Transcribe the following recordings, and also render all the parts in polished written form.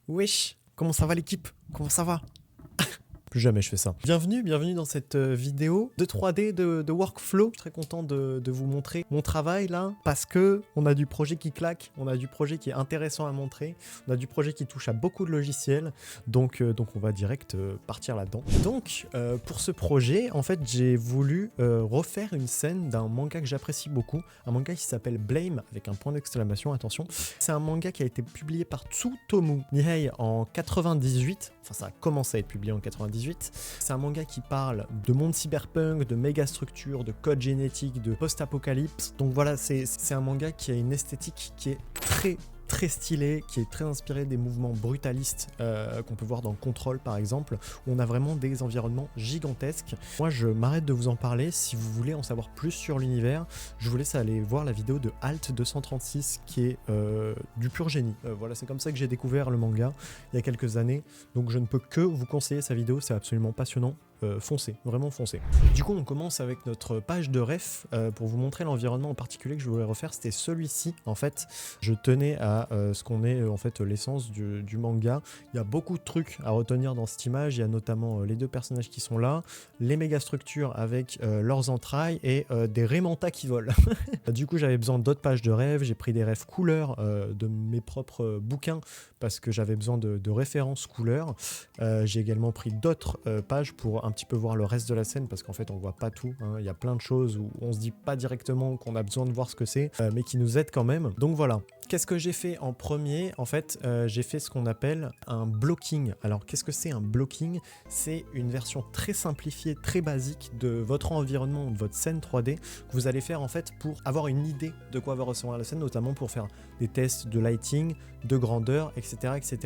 Wesh, comment ça va l'équipe? Comment ça va? Plus jamais je fais ça. Bienvenue dans cette vidéo de 3D de workflow. Je suis très content de vous montrer mon travail là, parce que on a du projet qui claque, on a du projet qui est intéressant à montrer, on a du projet qui touche à beaucoup de logiciels, donc on va direct partir là-dedans. Donc pour ce projet, en fait, j'ai voulu refaire une scène d'un manga que j'apprécie beaucoup, un manga qui s'appelle Blame, avec un point d'exclamation, attention. C'est un manga qui a été publié par Tsutomu Nihei en 98, enfin ça a commencé à être publié en 98. C'est un manga qui parle de monde cyberpunk, de méga structure, de code génétique, de post-apocalypse. Donc voilà, c'est un manga qui a une esthétique qui est très stylé, qui est très inspiré des mouvements brutalistes qu'on peut voir dans Control par exemple, où on a vraiment des environnements gigantesques. Moi je m'arrête de vous en parler. Si vous voulez en savoir plus sur l'univers, je vous laisse aller voir la vidéo de Alt 236 qui est du pur génie. Voilà, c'est comme ça que j'ai découvert le manga il y a quelques années, donc je ne peux que vous conseiller sa vidéo, c'est absolument passionnant. Foncez, vraiment foncez. Du coup on commence avec notre page de ref pour vous montrer l'environnement en particulier que je voulais refaire. C'était celui-ci en fait. Je tenais à ce qu'on est en fait l'essence du manga. Il y a beaucoup de trucs à retenir dans cette image. Il y a notamment les deux personnages qui sont là, les méga structures avec leurs entrailles et des Raymanta qui volent. Du coup j'avais besoin d'autres pages de rêve. J'ai pris des rêves couleurs de mes propres bouquins parce que j'avais besoin de références couleurs. J'ai également pris d'autres pages pour un petit peu voir le reste de la scène parce qu'en fait on voit pas tout, hein. Il y a plein de choses où on se dit pas directement qu'on a besoin de voir ce que c'est, mais qui nous aident quand même. Donc voilà. Qu'est-ce que j'ai fait en premier? En fait, j'ai fait ce qu'on appelle un blocking. Alors, qu'est-ce que c'est un blocking? C'est une version très simplifiée, très basique de votre environnement ou de votre scène 3D que vous allez faire en fait pour avoir une idée de quoi va ressembler la scène, notamment pour faire des tests de lighting, de grandeur, etc. etc.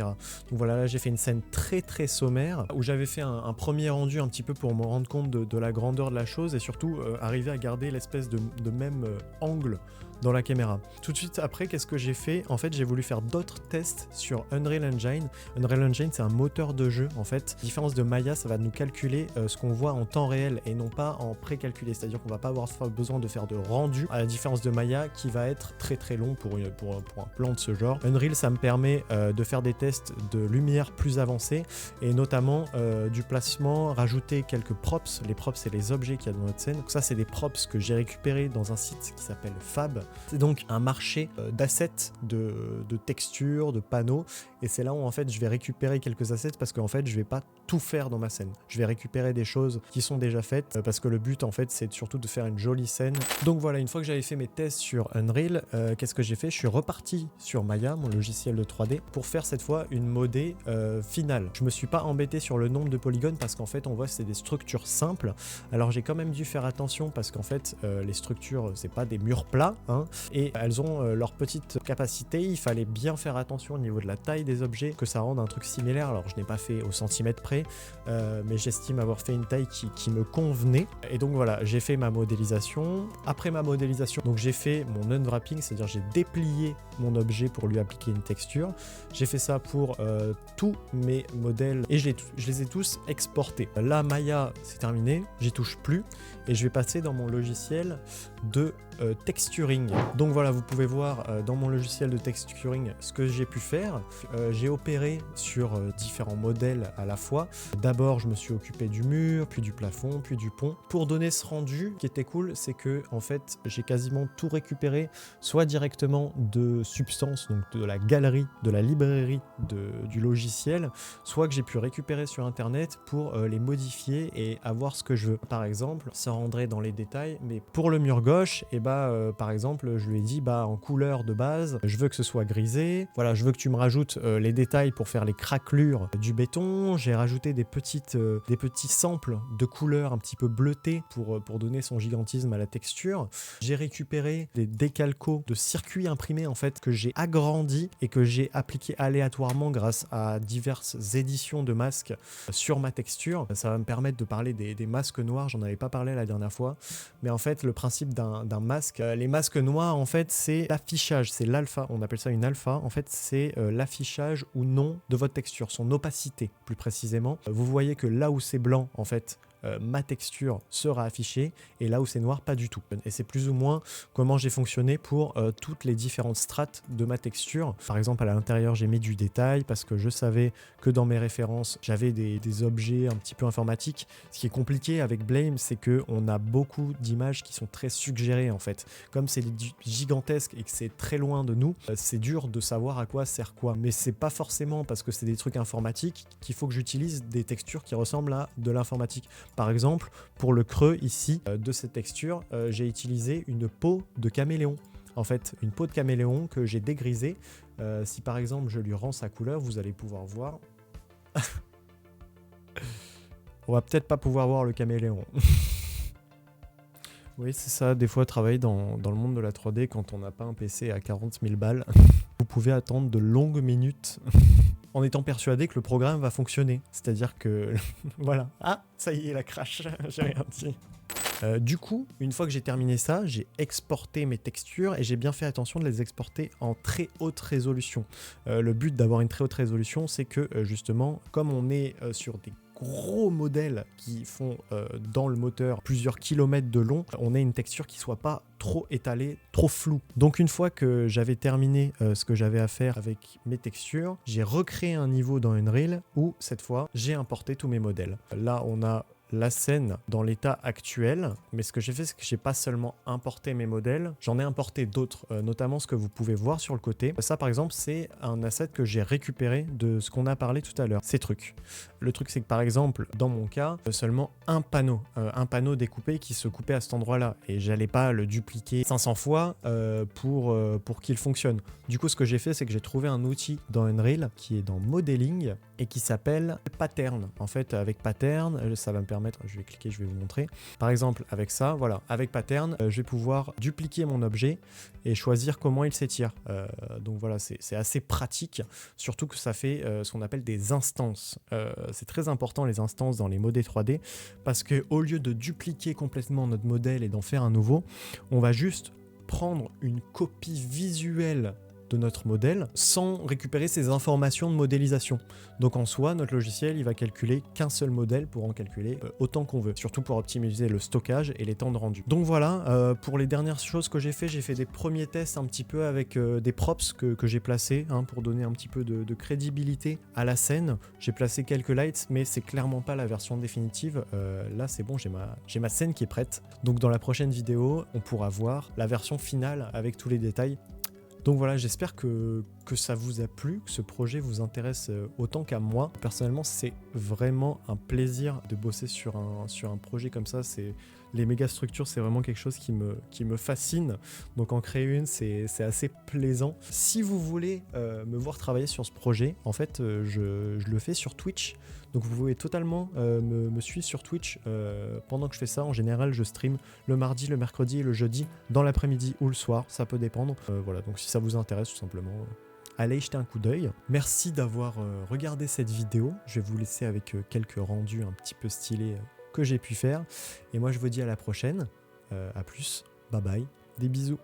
Donc voilà, là j'ai fait une scène très sommaire où j'avais fait un premier rendu un petit peu pour me rendre compte de la grandeur de la chose et surtout arriver à garder l'espèce de même angle dans la caméra. Tout de suite après, qu'est-ce que j'ai fait? En fait, j'ai voulu faire d'autres tests sur Unreal Engine. Unreal Engine, c'est un moteur de jeu, en fait. La différence de Maya, ça va nous calculer ce qu'on voit en temps réel et non pas en précalculé. C'est-à-dire qu'on va pas avoir besoin de faire de rendu, à la différence de Maya, qui va être très long pour un plan de ce genre. Unreal, ça me permet de faire des tests de lumière plus avancés et notamment du placement, rajouter quelques props. Les props, c'est les objets qu'il y a dans notre scène. Donc ça, c'est des props que j'ai récupérés dans un site qui s'appelle Fab. C'est donc un marché d'assets, de textures, de panneaux, et c'est là où en fait je vais récupérer quelques assets parce qu'en fait je vais pas tout faire dans ma scène. Je vais récupérer des choses qui sont déjà faites parce que le but en fait c'est surtout de faire une jolie scène. Donc voilà, une fois que j'avais fait mes tests sur Unreal, qu'est-ce que j'ai fait? Je suis reparti sur Maya, mon logiciel de 3D, pour faire cette fois une modée finale. Je me suis pas embêté sur le nombre de polygones parce qu'en fait on voit c'est des structures simples. Alors j'ai quand même dû faire attention parce qu'en fait les structures c'est pas des murs plats, hein, et elles ont leur petite capacité. Il fallait bien faire attention au niveau de la taille des objets, que ça rende un truc similaire. Alors je n'ai pas fait au centimètre près, mais j'estime avoir fait une taille qui me convenait. Et donc voilà, j'ai fait ma modélisation. Après ma modélisation, donc j'ai fait mon unwrapping, c'est-à-dire j'ai déplié mon objet pour lui appliquer une texture. J'ai fait ça pour tous mes modèles et je les ai tous exportés. Là, Maya, c'est terminé, j'y touche plus et je vais passer dans mon logiciel de texturing. Donc voilà, vous pouvez voir dans mon logiciel de texturing ce que j'ai pu faire. J'ai opéré sur différents modèles à la fois. D'abord, je me suis occupé du mur, puis du plafond, puis du pont. Pour donner ce rendu, ce qui était cool, c'est que en fait, j'ai quasiment tout récupéré, soit directement de Substance, donc de la galerie, de la librairie du logiciel, soit que j'ai pu récupérer sur internet pour les modifier et avoir ce que je veux. Par exemple, ça rendrait dans les détails, mais pour le mur gauche, et par exemple, je lui ai dit en couleur de base, je veux que ce soit grisé. Voilà, je veux que tu me rajoutes les détails pour faire les craquelures du béton. J'ai rajouté des petits samples de couleurs un petit peu bleutées pour donner son gigantisme à la texture. J'ai récupéré des décalcos de circuits imprimés en fait que j'ai agrandis et que j'ai appliqué aléatoirement grâce à diverses éditions de masques sur ma texture. Ça va me permettre de parler des masques noirs. J'en avais pas parlé la dernière fois, mais en fait le principe d'un masque, les masques noirs en fait c'est l'affichage, c'est l'alpha, on appelle ça une alpha, en fait c'est l'affichage ou non de votre texture, son opacité plus précisément. Vous voyez que là où c'est blanc en fait ma texture sera affichée et là où c'est noir, pas du tout. Et c'est plus ou moins comment j'ai fonctionné pour toutes les différentes strates de ma texture. Par exemple, à l'intérieur, j'ai mis du détail parce que je savais que dans mes références, j'avais des objets un petit peu informatiques. Ce qui est compliqué avec Blame, c'est qu'on a beaucoup d'images qui sont très suggérées en fait. Comme c'est gigantesque et que c'est très loin de nous, c'est dur de savoir à quoi sert quoi. Mais c'est pas forcément parce que c'est des trucs informatiques qu'il faut que j'utilise des textures qui ressemblent à de l'informatique. Par exemple, pour le creux ici de cette texture, j'ai utilisé une peau de caméléon. En fait, une peau de caméléon que j'ai dégrisée. Si par exemple je lui rends sa couleur, vous allez pouvoir voir. On va peut-être pas pouvoir voir le caméléon. Oui, c'est ça, des fois travailler dans le monde de la 3D quand on n'a pas un PC à 40 000 balles, vous pouvez attendre de longues minutes en étant persuadé que le programme va fonctionner. C'est-à-dire que... voilà. Ah, ça y est, la crash, j'ai rien dit. Du coup, une fois que j'ai terminé ça, j'ai exporté mes textures et j'ai bien fait attention de les exporter en très haute résolution. Le but d'avoir une très haute résolution, c'est que justement, comme on est sur des gros modèles qui font dans le moteur plusieurs kilomètres de long, on a une texture qui soit pas trop étalée, trop floue. Donc une fois que j'avais terminé ce que j'avais à faire avec mes textures, j'ai recréé un niveau dans Unreal où cette fois j'ai importé tous mes modèles. Là on a la scène dans l'état actuel, mais ce que j'ai fait, c'est que j'ai pas seulement importé mes modèles, j'en ai importé d'autres, notamment ce que vous pouvez voir sur le côté. Ça par exemple, c'est un asset que j'ai récupéré de ce qu'on a parlé tout à l'heure, ces trucs. Le truc, c'est que par exemple, dans mon cas, seulement un panneau découpé qui se coupait à cet endroit-là, et j'allais pas le dupliquer 500 fois pour qu'il fonctionne. Du coup, ce que j'ai fait, c'est que j'ai trouvé un outil dans Unreal qui est dans Modeling et qui s'appelle Pattern. En fait, avec Pattern, ça va me permettre, je vais cliquer, je vais vous montrer. Par exemple, avec ça, voilà, avec Pattern, je vais pouvoir dupliquer mon objet et choisir comment il s'étire. Donc voilà, c'est assez pratique, surtout que ça fait ce qu'on appelle des instances. C'est très important les instances dans les modèles 3D parce que au lieu de dupliquer complètement notre modèle et d'en faire un nouveau, on va juste prendre une copie visuelle de notre modèle sans récupérer ces informations de modélisation. Donc en soi, notre logiciel, il va calculer qu'un seul modèle pour en calculer autant qu'on veut, surtout pour optimiser le stockage et les temps de rendu. Donc voilà, pour les dernières choses que j'ai fait des premiers tests un petit peu avec des props que j'ai placés pour donner un petit peu de crédibilité à la scène. J'ai placé quelques lights, mais c'est clairement pas la version définitive. Là, c'est bon, j'ai ma scène qui est prête. Donc dans la prochaine vidéo, on pourra voir la version finale avec tous les détails. Donc voilà, j'espère que ça vous a plu, que ce projet vous intéresse autant qu'à moi. Personnellement, c'est vraiment un plaisir de bosser sur un projet comme ça. Les méga structures, c'est vraiment quelque chose qui me fascine. Donc en créer une, c'est assez plaisant. Si vous voulez me voir travailler sur ce projet, en fait, je le fais sur Twitch. Donc vous pouvez totalement me suivre sur Twitch pendant que je fais ça. En général, je stream le mardi, le mercredi et le jeudi dans l'après-midi ou le soir. Ça peut dépendre. Voilà, donc si ça vous intéresse, tout simplement, allez y jeter un coup d'œil. Merci d'avoir regardé cette vidéo. Je vais vous laisser avec quelques rendus un petit peu stylés que j'ai pu faire. Et moi, je vous dis à la prochaine. À plus. Bye bye. Des bisous.